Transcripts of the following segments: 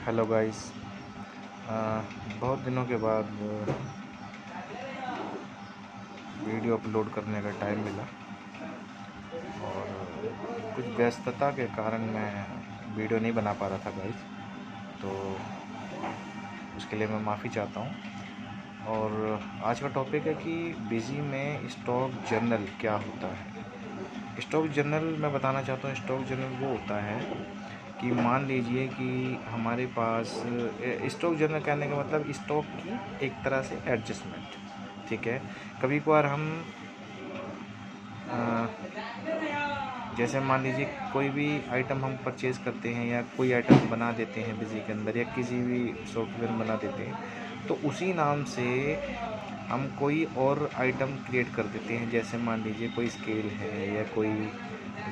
Hello guys. बहुत दिनों के बाद वीडियो अपलोड करने का टाइम मिला और कुछ व्यस्तता के कारण मैं वीडियो नहीं बना पा रहा था गाइस, तो उसके लिए मैं माफ़ी चाहता हूँ। और आज का टॉपिक है कि बिज़ी में स्टॉक जर्नल क्या होता है। स्टॉक जर्नल मैं बताना चाहता हूँ, स्टॉक जर्नल वो होता है कि मान लीजिए कि हमारे पास स्टॉक जर्नल कहने का मतलब स्टॉक की एक तरह से एडजस्टमेंट, ठीक है। कभी कभार हम जैसे मान लीजिए कोई भी आइटम हम परचेज़ करते हैं या कोई आइटम बना देते हैं बिज़ी के अंदर या किसी भी सॉफ्टवेयर में बना देते हैं, तो उसी नाम से हम कोई और आइटम क्रिएट कर देते हैं। जैसे मान लीजिए कोई स्केल है या कोई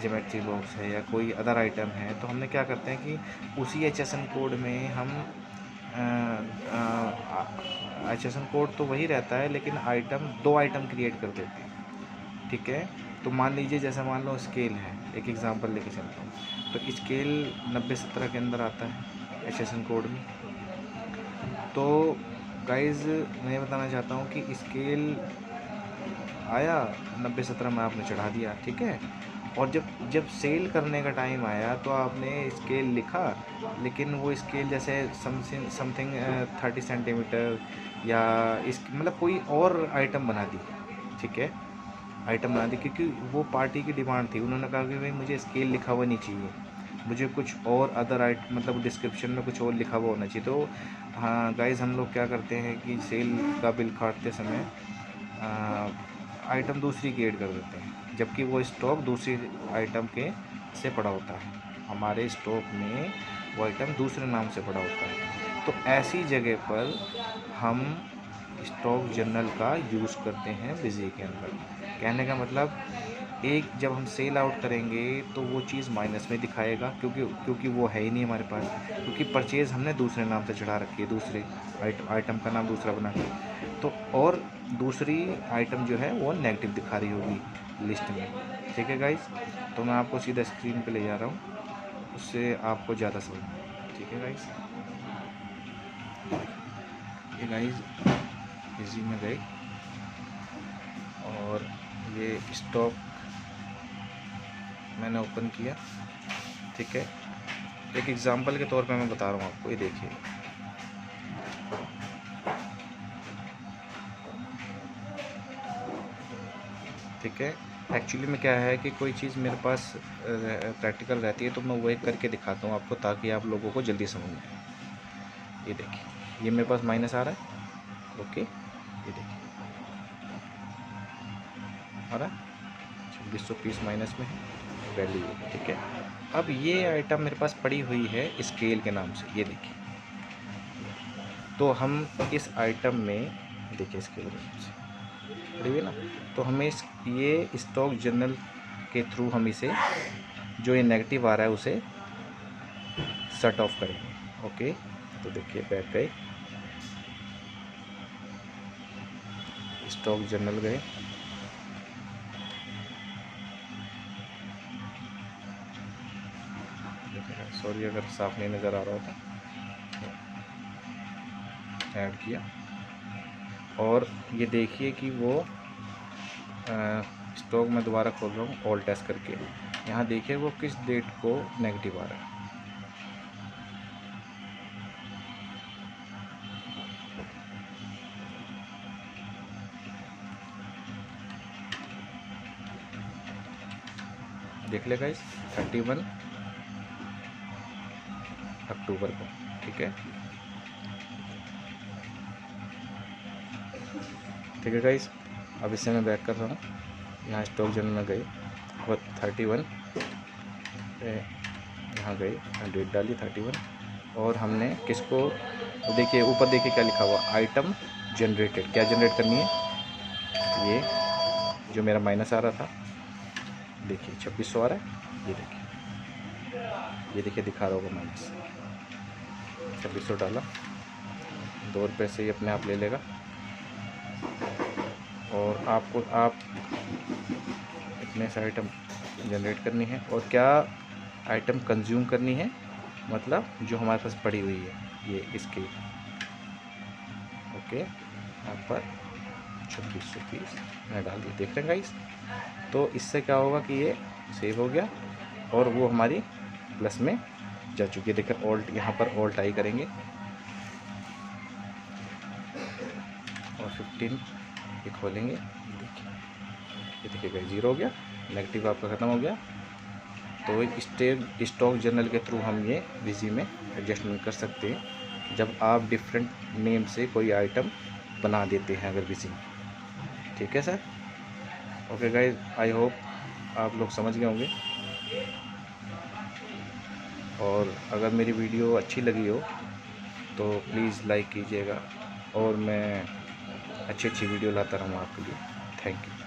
ज्योमेट्री बॉक्स है या कोई अदर आइटम है, तो हमने क्या करते हैं कि उसी HSN कोड में हम HSN कोड तो वही रहता है लेकिन दो आइटम क्रिएट कर देते हैं, ठीक है। तो मान लीजिए जैसे मान लो स्केल है, एक एग्जांपल लेके चलता हूँ। तो स्केल 9070 के अंदर आता है HSN कोड में। तो गाइज़ मैं ये बताना चाहता हूँ कि स्केल आया 9070 में, आपने चढ़ा दिया, ठीक है। और जब जब सेल करने का टाइम आया तो आपने स्केल लिखा, लेकिन वो स्केल जैसे समथिंग 30 सेंटीमीटर या इस मतलब कोई और आइटम बना दी, ठीक है। आइटम बना दी क्योंकि वो पार्टी की डिमांड थी। उन्होंने कहा कि भाई मुझे स्केल लिखा हुआ नहीं चाहिए, मुझे कुछ और अदर आइटम मतलब डिस्क्रिप्शन में कुछ और लिखा हुआ होना चाहिए। तो हाँ गाइज़, हम लोग क्या करते हैं कि सेल का बिल काटते समय आइटम दूसरी की ऐड कर देते हैं, जबकि वो स्टॉक दूसरी आइटम के से पड़ा होता है। हमारे स्टॉक में वो आइटम दूसरे नाम से पड़ा होता है। तो ऐसी जगह पर हम स्टॉक जर्नल का यूज़ करते हैं बिज़ी के अंदर। कहने का मतलब, एक जब हम सेल आउट करेंगे तो वो चीज़ माइनस में दिखाएगा क्योंकि वो है ही नहीं हमारे पास, क्योंकि परचेज़ हमने दूसरे नाम से चढ़ा रखी है, दूसरे आइटम का नाम दूसरा बना के। तो और दूसरी आइटम जो है वो नेगेटिव दिखा रही होगी लिस्ट में, ठीक है गाइस। तो मैं आपको सीधा स्क्रीन पे ले जा रहा हूँ, उससे आपको ज़्यादा समझ में आएगा, ठीक है गाइस। ये गाइस बिज़ी में गए और ये स्टॉक मैंने ओपन किया, ठीक है। एक एग्जांपल के तौर पे मैं बता रहा हूँ आपको, ये देखिए। ठीक है। एक्चुअली में क्या है कि कोई चीज़ मेरे पास प्रैक्टिकल रहती है तो मैं वो एक करके दिखाता हूँ आपको, ताकि आप लोगों को जल्दी समझ में आए। ये देखिए, ये मेरे पास माइनस आ रहा है, ओके। ये देखिए आ रहा है 2630 माइनस में है वैल्यू, ठीक है। अब ये आइटम मेरे पास पड़ी हुई है स्केल के नाम से, ये देखिए। तो हम इस आइटम में देखिए स्केल के नाम से पड़ी हुई ना, तो हमें ये स्टॉक जर्नल के थ्रू हम इसे जो ये नेगेटिव आ रहा है उसे शट ऑफ करेंगे, ओके। तो देखिए बैक गए, स्टॉक जर्नल गए, सॉरी अगर साफ नहीं नज़र आ रहा होता, ऐड किया और ये देखिए कि वो स्टॉक में दोबारा खोल रहा हूँ ऑल टेस्ट करके। यहाँ देखिए वो किस डेट को नेगेटिव आ रहा है, देख लेगा इस 31 अक्टूबर को, ठीक है। ठीक है गाइस, अब इससे मैं बैक कर रहा हूँ, यहाँ स्टॉक जर्नल में गए और 31 यहाँ गए, डेट डाली 31 और हमने किसको, देखिए ऊपर देखिए क्या लिखा हुआ, आइटम जनरेटेड। क्या जनरेट करनी है, ये जो मेरा माइनस आ रहा था, देखिए 2600 आ रहा है, ये देखिए दिखा रहा होगा माइनस 2600 डाला, 2 रुपये से ही अपने आप ले लेगा। और आपको इतने से आइटम जनरेट करनी है और क्या आइटम कंज्यूम करनी है, मतलब जो हमारे पास पड़ी हुई है ये इसकी, ओके। यहाँ पर 2620 मैंने डाल दिया, देख रहे हैं गाइस। तो इससे क्या होगा कि ये सेव हो गया और वो हमारी प्लस में जा चुकी है। देखिए ऑल्ट, यहाँ पर ऑल्ट आई करेंगे और 15 ये खोलेंगे, ये देखिए गाइस 0 हो गया, नेगेटिव आपका ख़त्म हो गया। तो स्टॉक जर्नल के थ्रू हम ये विजी में एडजस्टमेंट कर सकते हैं जब आप डिफरेंट नेम से कोई आइटम बना देते हैं अगर विजी में। ठीक है sir, okay guys, I hope आप लोग समझ गए होंगे। और अगर मेरी वीडियो अच्छी लगी हो तो प्लीज़ लाइक कीजिएगा और मैं अच्छी वीडियो लाता रहूँगा आपके लिए। Thank you.